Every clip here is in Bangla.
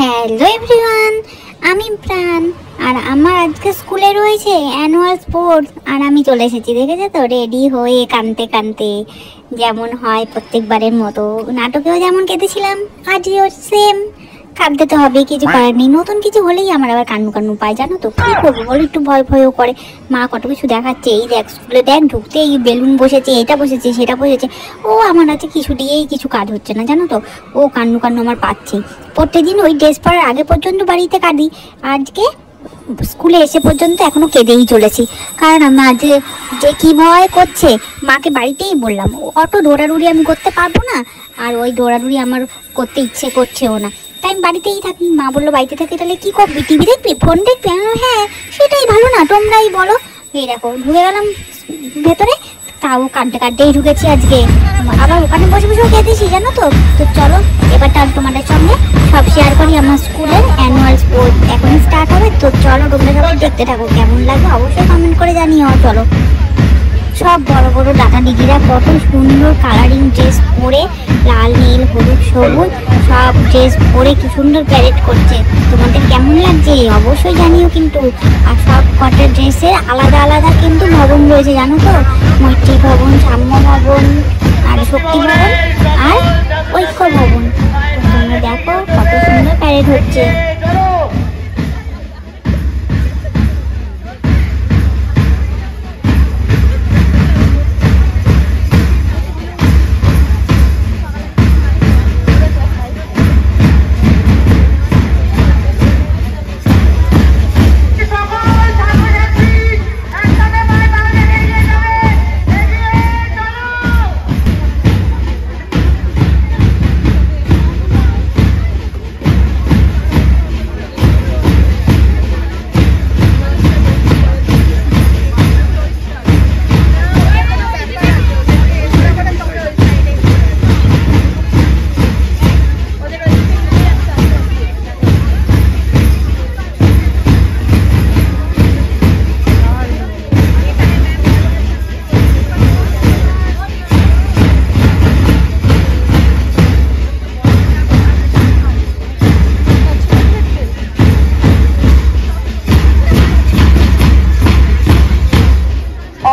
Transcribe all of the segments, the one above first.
হ্যালো এভরিওয়ান, আমি প্রাণ। আর আমার আজকে স্কুলে রয়েছে অ্যানুয়াল স্পোর্টস, আর আমি চলে এসেছি। দেখেছো তো, রেডি হয়ে কাঁদতে কাঁদতে, যেমন হয় প্রত্যেকবারের মতো। নাটকেও যেমন কেঁদেছিলাম, আজও সেম কাঁদতে তো হবে, কিছু করার নেই। নতুন কিছু হলেই আমার আবার কান্নু কান্নু পায়, জানো তো। কি করবো বলো, একটু ভয় ভয়ও করে। মা কত কিছু দেখাচ্ছে, এই দেখ স্কুলে দেখ, ঢুকতে এই বেলুন বসেছে, এটা বসেছে, সেটা বসেছে। ও আমার আছে কিছু দিয়েই কিছু কাজ হচ্ছে না, জানো তো। ও কান্নু কান্নু আমার পাচ্ছে। প্রত্যেকদিন ওই ড্রেস পরার আগে পর্যন্ত বাড়িতে কাঁদি, আজকে স্কুলে এসে পর্যন্ত এখনো কেঁদেই চলেছি। কারণ আমার যে কি ভয় করছে, মাকে বাড়িতেই বললাম অত দৌড়াদৌড়ি আমি করতে পারবো না, আর ওই দৌড়াদৌড়ি আমার করতে ইচ্ছে করছেও না, তাই আমি বাড়িতেই থাকি। মা বললো বাড়িতে থাকি তাহলে কি করবি, টিভি দেখবি, ফোন দেখবি? হ্যাঁ, সেটাই ভালো না, তোমরাই বলো। এই দেখো ঢুকে গেলাম ভেতরে, তাও কাঁদতে কাঁদতেই ঢুকেছি আজকে। আবার ওখানে বসে বসেও কেঁদেছি, জানো তো। তো চলো এবার তার তোমাদের সঙ্গে সব শেয়ার করি। আমার স্কুলের অ্যানুয়াল স্পোর্টস এখন স্টার্ট হবে, তো চলো তোমরা সবাই দেখতে থাকো। কেমন লাগে অবশ্যই কমেন্ট করে জানিও। চলো, সব বড় বড় দাদা দিদিরা কত সুন্দর কালারিং ড্রেস পরে, লাল নীল হলুদ সবুজ সব ড্রেস পরে কি সুন্দর প্যারেড করছে। তোমাদের কেমন লাগছে অবশ্যই জানিও কিন্তু। আর সব কটা ড্রেসের আলাদা আলাদা কিন্তু ভবন রয়েছে, জানো তো। মৈত্রী ভবন, সাম্য ভবন, আর শক্তি ভবন, আর ঐক্য ভবন। তোমরা দেখো কত সুন্দর প্যারেড হচ্ছে।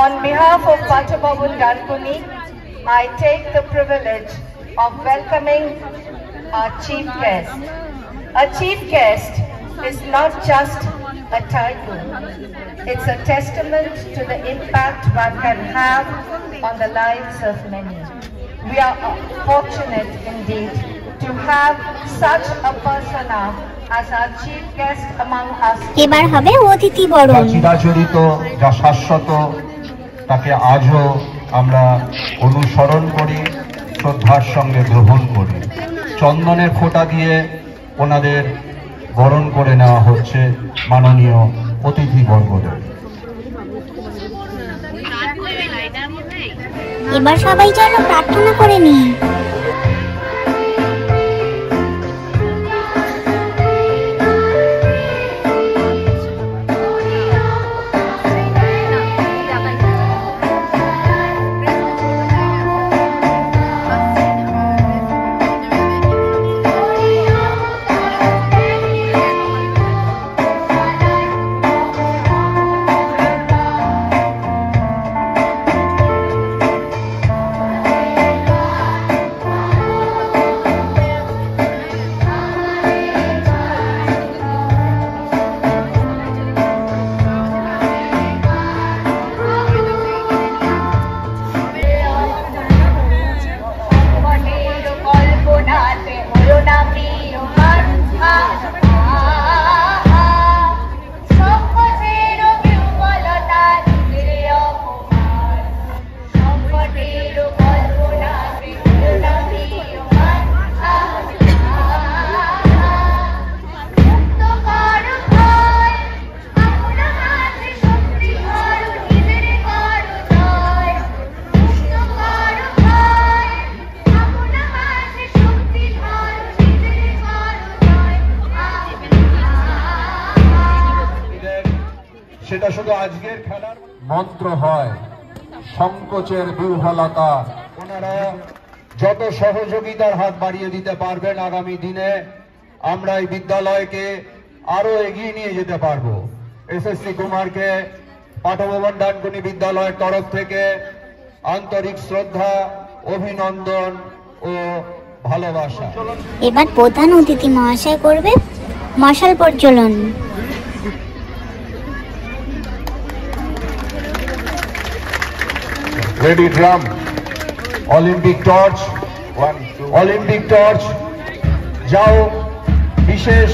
On behalf of Pachababun Darkuni, I take the privilege of welcoming our chief guest. A chief guest is not just a title, it's a testament to the impact one can have on the lives of many. We are fortunate indeed to have such a persona as our chief guest among us. এবার হবে অতিথি বরণ। চিরাচরিত যা শাশ্বত, তাকে আজও আমরা অনুসরণ করি, শ্রদ্ধার সঙ্গে গ্রহণ করি। চন্দনের ফোঁটা দিয়ে ওনাদের বরণ করে নেওয়া হচ্ছে মাননীয় অতিথিবর্গদের। এবার সবাই চলো প্রার্থনা করে নিই। সেটা শুধু আজকের খেলার মন্ত্র হয়, সংকোচের বিহ্বলতা। ওনারা যত সহযোগিতার হাত বাড়িয়ে দিতে পারবেন আগামী দিনে, আমরা এই বিদ্যালয়কে আরো এগিয়ে নিয়ে যেতে পারবো। এসএসসি কুমারকে পাঠভবন ডানকুনি বিদ্যালয়ের তরফ থেকে আন্তরিক শ্রদ্ধা, অভিনন্দন ও ভালোবাসা। এবার প্রধান অতিথি মহাশয় করবে মশাল প্রজ্বলন। Ready drum, Olympic torch, Olympic torch যাও বিশেষ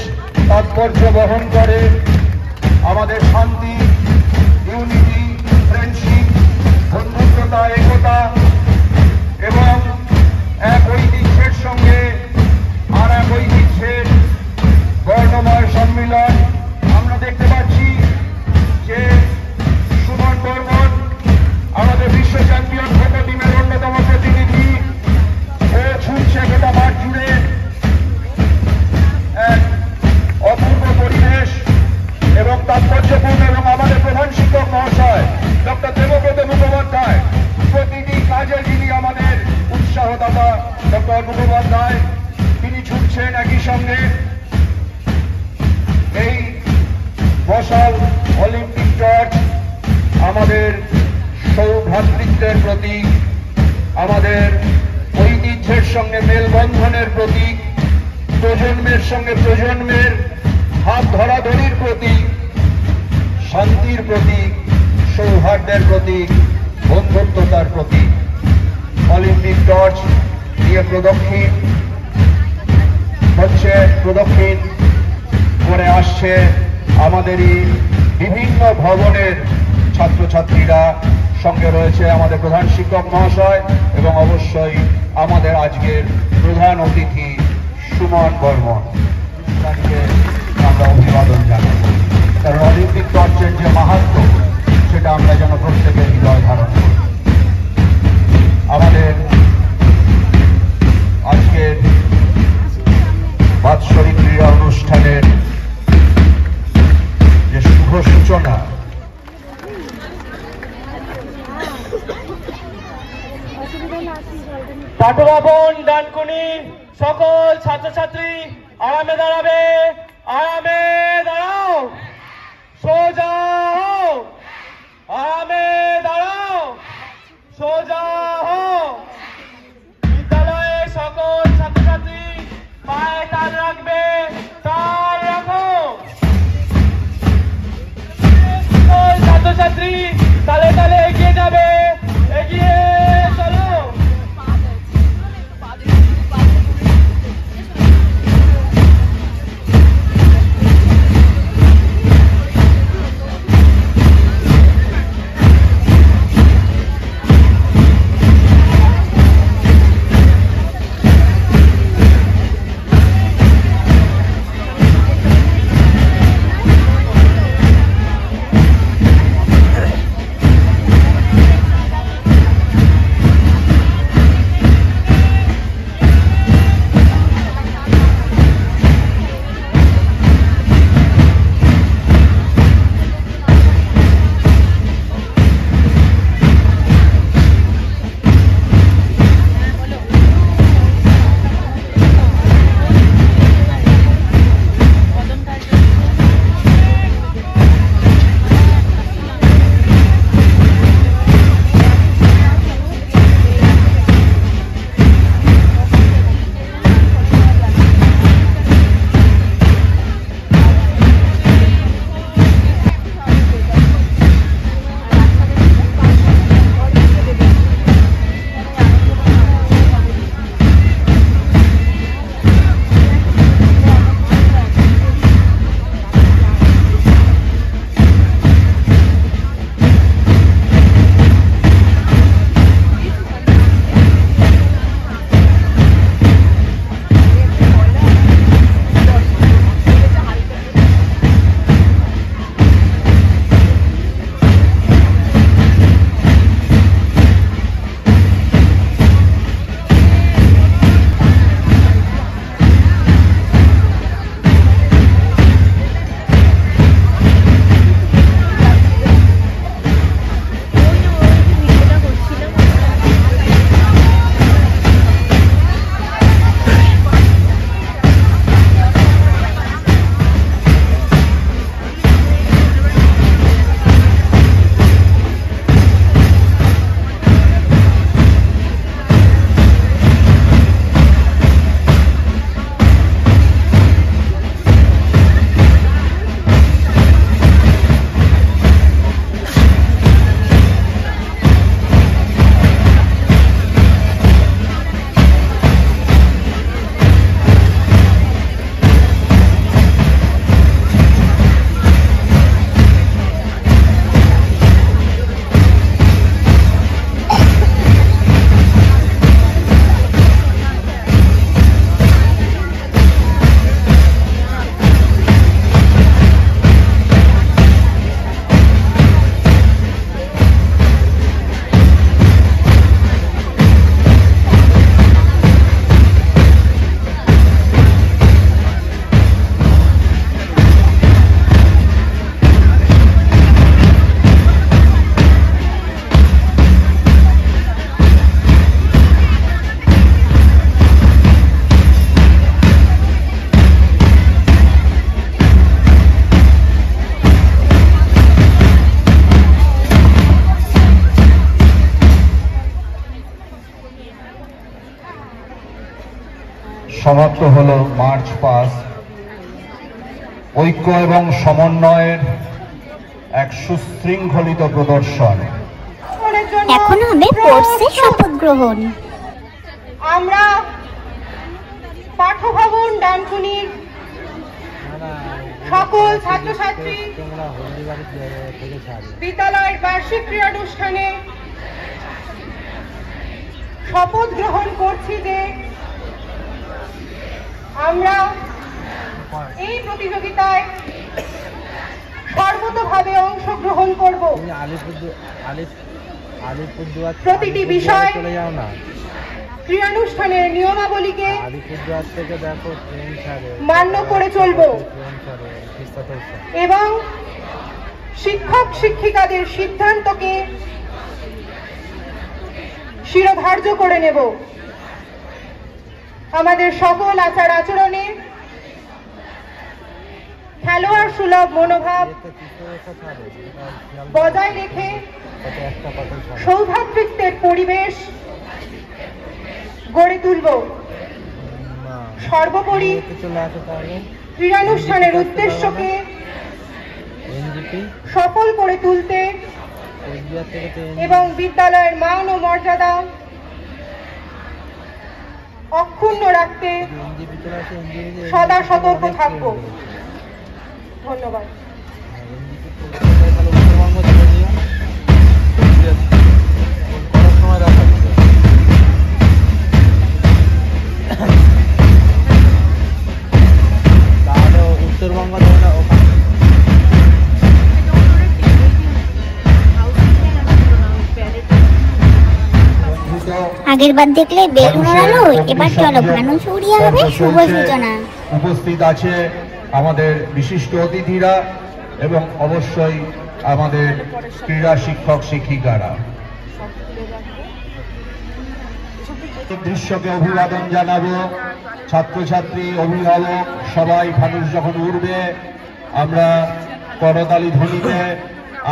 তাৎপর্য বহন করে আমাদের শান্তি, ইউনিটি, ফ্রেন্ডশিপ, বন্ধুত্বতা, একতা এবং এক ঐতিহ্যের সঙ্গে আর এক ঐতিহ্যের বর্ণময় সম্মিলন। আমরা দেখতে পাচ্ছি যে সুমন বর্মন আমাদের বিশ্ব চ্যাম্পিয়ন খোখো টিমের অন্যতম প্রতিনিধি, ও ছুটছে গোটা মাঠ জুড়ে। এক অপূর্ব পরিবেশ এবং তাৎপর্যপূর্ণ, এবং আমাদের প্রধান শিক্ষক মহাশয় ডক্টর দেবব্রত মুখোপাধ্যায়, প্রতিটি কাজে যিনি আমাদের উৎসাহদাতা ডক্টর মুখোপাধ্যায়, তিনি ছুটছেন একই সঙ্গে। এই মশাল অলিম্পিক টর্চ আমাদের সৌভ্রাতৃত্বের প্রতীক, আমাদের ঐতিহ্যের সঙ্গে মেলবন্ধনের প্রতীক, প্রজন্মের সঙ্গে প্রজন্মের হাত ধরাধরির প্রতীক, শান্তির প্রতীক, সৌহার্দ্যের প্রতীক, বন্ধুত্বতার প্রতীক। অলিম্পিক টর্চ দিয়ে প্রদক্ষিণ করে আসছে আমাদেরই বিভিন্ন ভবনের ছাত্রছাত্রীরা, সঙ্গে রয়েছে আমাদের প্রধান শিক্ষক মহাশয় এবং অবশ্যই আমাদের আজকের প্রধান অতিথি সুমন বর্মন। তাকে আমরা অভিবাদন জানাই, কারণ অলিম্পিক টর্চের যে মাহাত্ম্য সেটা আমরা যেন প্রত্যেকের হৃদয় ধারণ করি। আমাদের আজকের বাৎসরিক ক্রীড়া অনুষ্ঠানের যে শুভ সূচনা, পাঠভবন ডানকুনি সকল ছাত্রছাত্রী আরামে দাঁড়াবে, আরামে দাঁড়াও, সোজা হও, আরামে দাঁড়াও, সোজা হও। বিদ্যালয়ে সকল ছাত্রছাত্রী পায়ে তাল রাখবে, তাল রাখো। সকল ছাত্রছাত্রী তালে তালে এগিয়ে যাবে, এগিয়ে চলো। সমাপ্ত হলো মার্চ পাস। ঐক্য এবং সমন্বয়ের এক সুশৃঙ্খলিত প্রদর্শন। এখন হবে কোর্সে শপথ গ্রহণ। আমরা পাঠভবন ডানকুনির সকল ছাত্রছাত্রী বিদ্যালয়ের বার্ষিক ক্রীড়ানুষ্ঠানে শপথ গ্রহণ করছি যে আমরা এই প্রতিযোগিতায় সর্বতোভাবে অংশগ্রহণ করব। প্রতিটি বিষয় ক্রীড়ানুষ্ঠানের নিয়মাবলীকে মান্য করে চলব এবং শিক্ষক শিক্ষিকাদের সিদ্ধান্তকে শিরোধার্য করে নেব। আমাদের সকল আচার আচরণে খেলোয়াড় সুলভ মনোভাব বজায় রেখে সৌভ্রাতৃত্বের পরিবেশ গড়ে তুলব। সর্বোপরি ক্রীড়ানুষ্ঠানের উদ্দেশ্যকে সফল করে তুলতে এবং বিদ্যালয়ের মান ও মর্যাদা অক্ষুণ্ণ রাখতে সদা সতর্ক থাকব। ধন্যবাদ। আগের বার দেখলে বেলুন ওড়ালো, এবার চলো ভানুষ উড়িয়ে হবে শুভ সূচনা। উপস্থিত আছে আমাদের বিশিষ্ট অতিথিরা এবং অবশ্যই আমাদের ক্রীড়া শিক্ষক শিক্ষিকারা। দৃশ্যকে অভিবাদন জানাবো। ছাত্রছাত্রী, অভিভাবক সবাই ফানুস যখন উড়বে আমরা করতালি ধ্বনিতে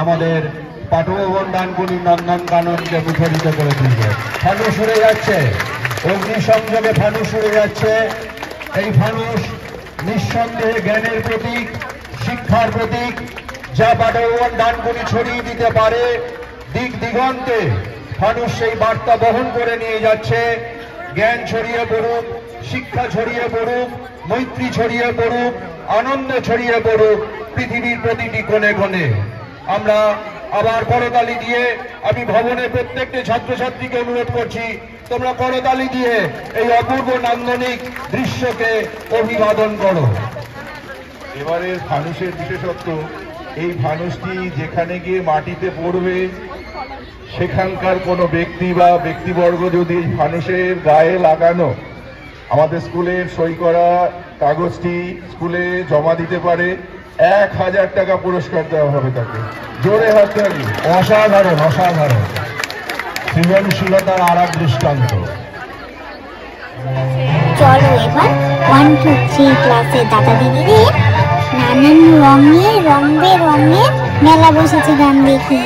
আমাদের পাঠভবন ডানকুনি নন্দন কাননকে মুখরিত করে তুলব। ফানুস উড়ে যাচ্ছে, অগ্নিসংযোগে ফানুস উড়ে যাচ্ছে। এই ফানুস নিঃসন্দেহে জ্ঞানের প্রতীক, শিক্ষার প্রতীক, যা পাঠভবন ডানকুনি ছড়িয়ে দিতে পারে দিক দিগন্তে। ফানুস সেই বার্তা বহন করে নিয়ে যাচ্ছে। জ্ঞান ছড়িয়ে পড়ুক, শিক্ষা ছড়িয়ে পড়ুক, মৈত্রী ছড়িয়ে পড়ুক, আনন্দ ছড়িয়ে পড়ুক পৃথিবীর প্রতিটি কোণে কোণে। আমরা আবার করতালি দিয়ে আমি ভবনের প্রত্যেকটি ছাত্রছাত্রীকে অনুরোধ করছি, তোমরা করতালি দিয়ে এই অপূর্ব নান্দনিক দৃশ্যকে অভিবাদন করো। এবারের ফানুসের বিশেষত্ব, এই ফানুসটি যেখানে গিয়ে মাটিতে পড়বে সেখানকার কোনো ব্যক্তি বা ব্যক্তিবর্গ যদি এই ফানুসের গায়ে লাগানো আমাদের স্কুলের সই করা কাগজটি স্কুলে জমা দিতে পারে, 1000 টাকা পুরস্কার দেওয়া হবে তাকে। জোরে হাততালি। অসাধারণ, অসাধারণ সৃজনশীলতার আর এক দৃষ্টান্ত। চলো এবার 1, 2, 3 ক্লাসে দাদা দিদিদের নানান রঙে রং বেরঙের মেলা বসেছে, গান দেখি।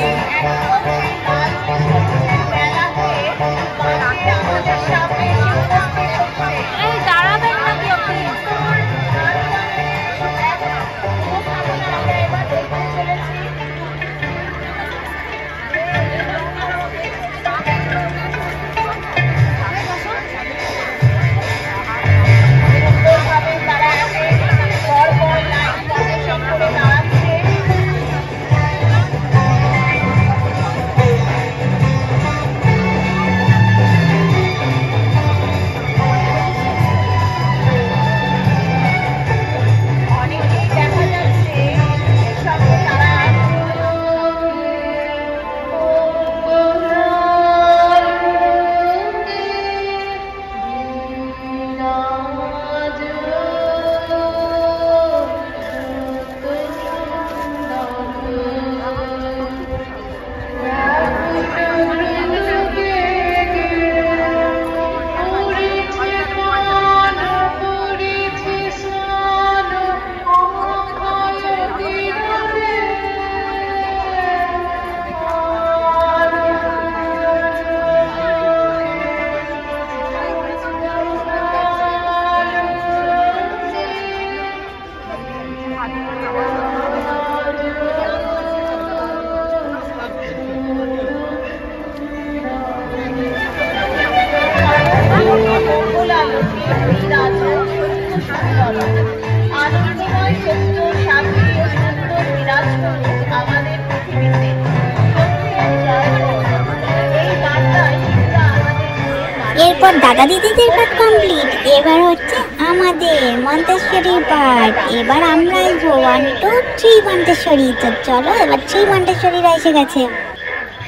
এরপর দাদা দিদিদের পার্ট কমপ্লিট, এবার হচ্ছে আমাদের মন্তেশ্বরী পার্ট। এবার আমরা আসবো 1 2 3 মন্তেশ্বরী। তো চলো এবার 3 মন্তেশ্বরীরা এসে গেছে।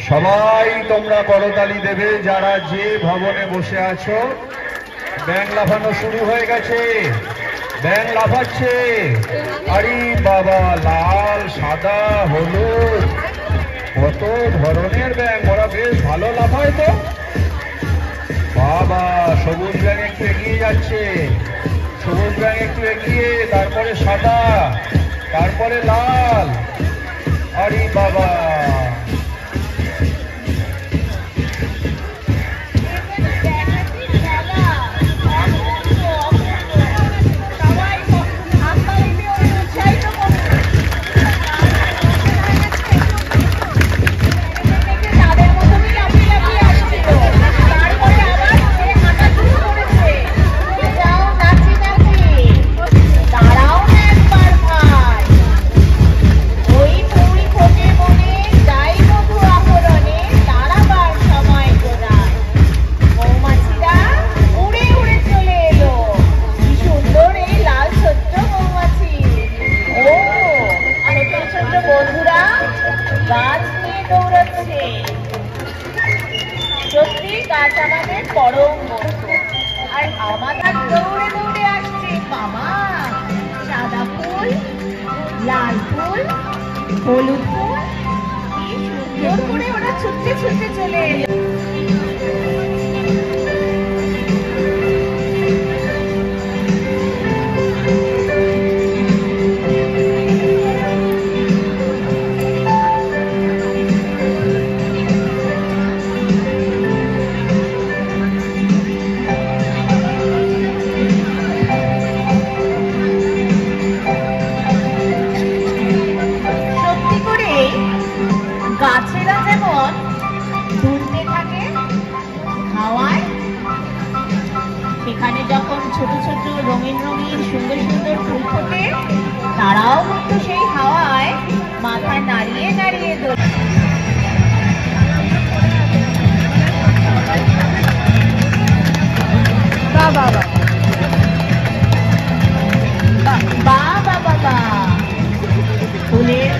সবাই তোমরা করতালি দেবে যারা যে ভবনে বসে আছো। ব্যাং লাফানো শুরু হয়ে গেছে, ব্যাং লাফাচ্ছে। আরে বাবা, লাল, সাদা, হলুদ, কত ধরনের ব্যাং, ওরা বেশ ভালো লাফায় তো। বাবা, সবুজ ব্যাং একটু এগিয়ে যাচ্ছে, সবুজ ব্যাং একটু এগিয়ে, তারপরে সাদা, তারপরে লাল। আরে বাবা, সত্যি গাছ আমাদের পরম বন্ধু। আর আমাদের দৌড়ে দৌড়ে আসছে মামা, সাদা ফুল, লাল ফুল, হলুদ ফুল, কি সুন্দর করে ওরা ছুটতে ছুটতে চলে এলো। গাছেরা যেমন দুলতে থাকে হাওয়ায়, সেখানে যখন ছোট ছোট রঙিন রঙিন সুন্দর সুন্দর ফুল ফোটে, তারাও কিন্তু সেই হাওয়ায় মাথা নাড়িয়ে নাড়িয়ে দোলে। ফুলের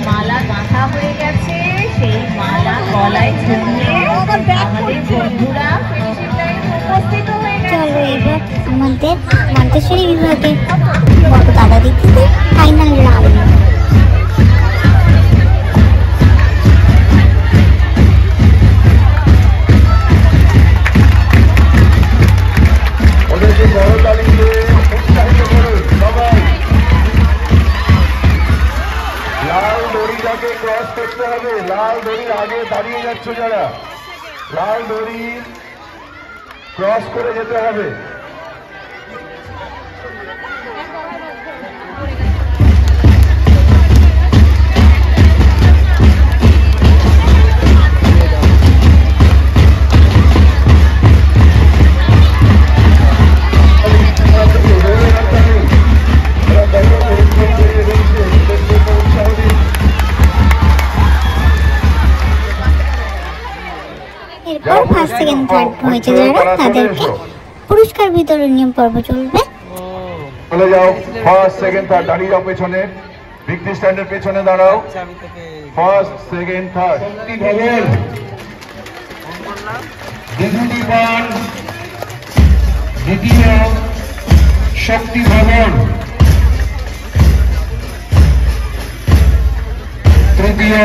মালা গাঁথা হয়ে গেছে, সেই মালা গলায় ঝুলিয়ে আমাদের বন্ধুরা উপস্থিত হয়ে গেছে। চলো এবার আমাদের মন্তেশ্বরী বিভাগে বড় দাদা দিদিদের ফাইনাল রাউন্ড। ওদেরকে করতালি দিয়ে উৎসাহিত করুন সবাই। লাল দড়িটাকে ক্রস করতে হবে, লাল দড়ির আগে দাঁড়িয়ে যাচ্ছ যারা, লাল দড়ি ক্রস করে যেতে হবে। এরপর ফার্স্ট সেকেন্ড থার্ড হয়েছে যারা, তাদেরকে পুরস্কার বিতরণীয় পর্ব চলবে। চলে যাও, ফার্স্ট সেকেন্ড থার্ড দাঁড়িয়ে যাও পেছনে, ভিক্টি স্ট্যান্ডের পেছনে দাঁড়াও। ফার্স্ট সেকেন্ড থার্ড ভবন, বিভূতি পান দ্বিতীয়, শক্তি ভবন তৃতীয়,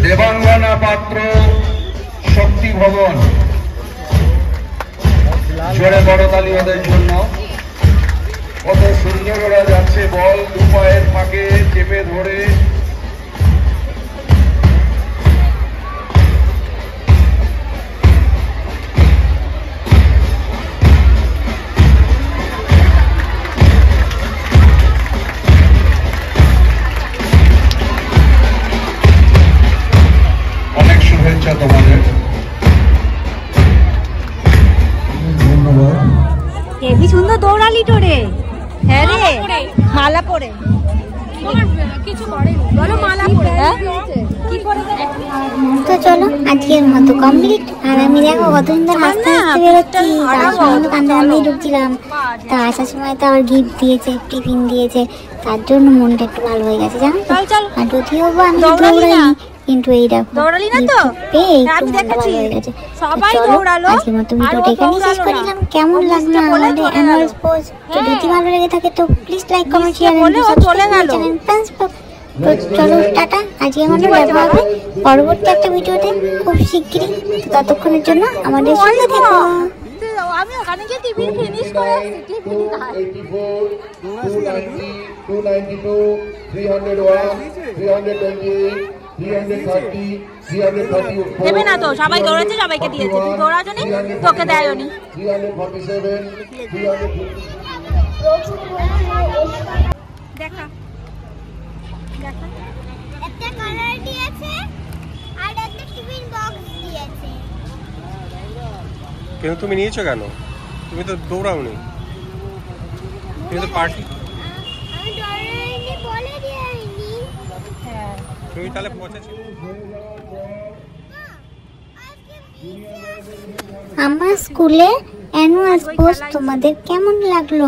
দেবাঙ্গনা পাত্র শক্তি ভবন। জোরে বড় তালি ওদের জন্য। কত সুন্দর ওরা যাচ্ছে, বল দু পায়ের ফাঁকে চেপে ধরে। অনেক শুভেচ্ছা তোমাদের, ধন্যবাদ। হেবি সুন্দর দৌড়ালি তোরে। হ্যাঁ রে, মালা পরে কিছু করেনি বলো মালা পরে কি করে তো চলো আজকের মতো কমপ্লিট। আর আমি দেখো কতদিন ধরে হাসতে হাসতে বেরোচ্ছি, তার সময় তো কান্দে কান্দেই ঢুকছিলাম। তা আসার সময় তো আবার গিফট দিয়েছে, টিফিন দিয়েছে, তার জন্য মনটা একটু ভালো হয়ে গেছে জানো তো। আর যদিও বা আমি দৌড়াইনি, কিন্তু এই দেখো দৌড়ালি না তো পেয়ে একটু মনটা ভালো হয়ে গেছে। সবাই চলো দৌড়ালো, আজকের মতো ভিডিওটা এখানে শেষ করলাম। কেমন লাগলো আমাদের অ্যানুয়াল স্পোর্টস? যদি ভালো লেগে থাকে তো please like comment share and subscribe channel please. তো চলো টাটা, আজকে আমাদের দেখা হবে পরবর্তী একটা ভিডিওতে খুব শিগগিরই। ততক্ষণের জন্য আমাদের সঙ্গে থেকো। আমি ওখানে গিয়ে টিফিন ফিনিশ করে টিফিন খাই 84, 290, 292, 301, 328, 330, 334, দেবে না তো, সবাই দৌড়াচ্ছে, সবাইকে দিয়েছে। তুই দৌড়াছো নি, তোকে দেয়ও নি। 347, 350. দেখা দেখা একটা কালার দিয়েছে আর একটা টিফিন বক্স দিয়েছে। কিন্তু তুমি নিয়েছো কেন? তুমি তো দৌড়াওনি, তুমি তো পার্টি। আমি দৌড়াইনি বলে দিইনি। তুমি তাহলে পৌঁছেছো। আমার স্কুলে অ্যানুয়াল স্পোর্টস তোমাদের কেমন লাগলো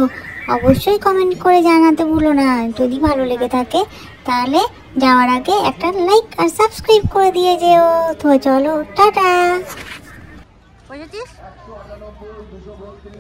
অবশ্যই কমেন্ট করে জানাতে ভুলো না। যদি ভালো লেগে থাকে তাহলে যাওয়ার আগে একটা লাইক আর সাবস্ক্রাইব করে দিয়ে যেও। তো চলো টাটা। বুঝেছিস?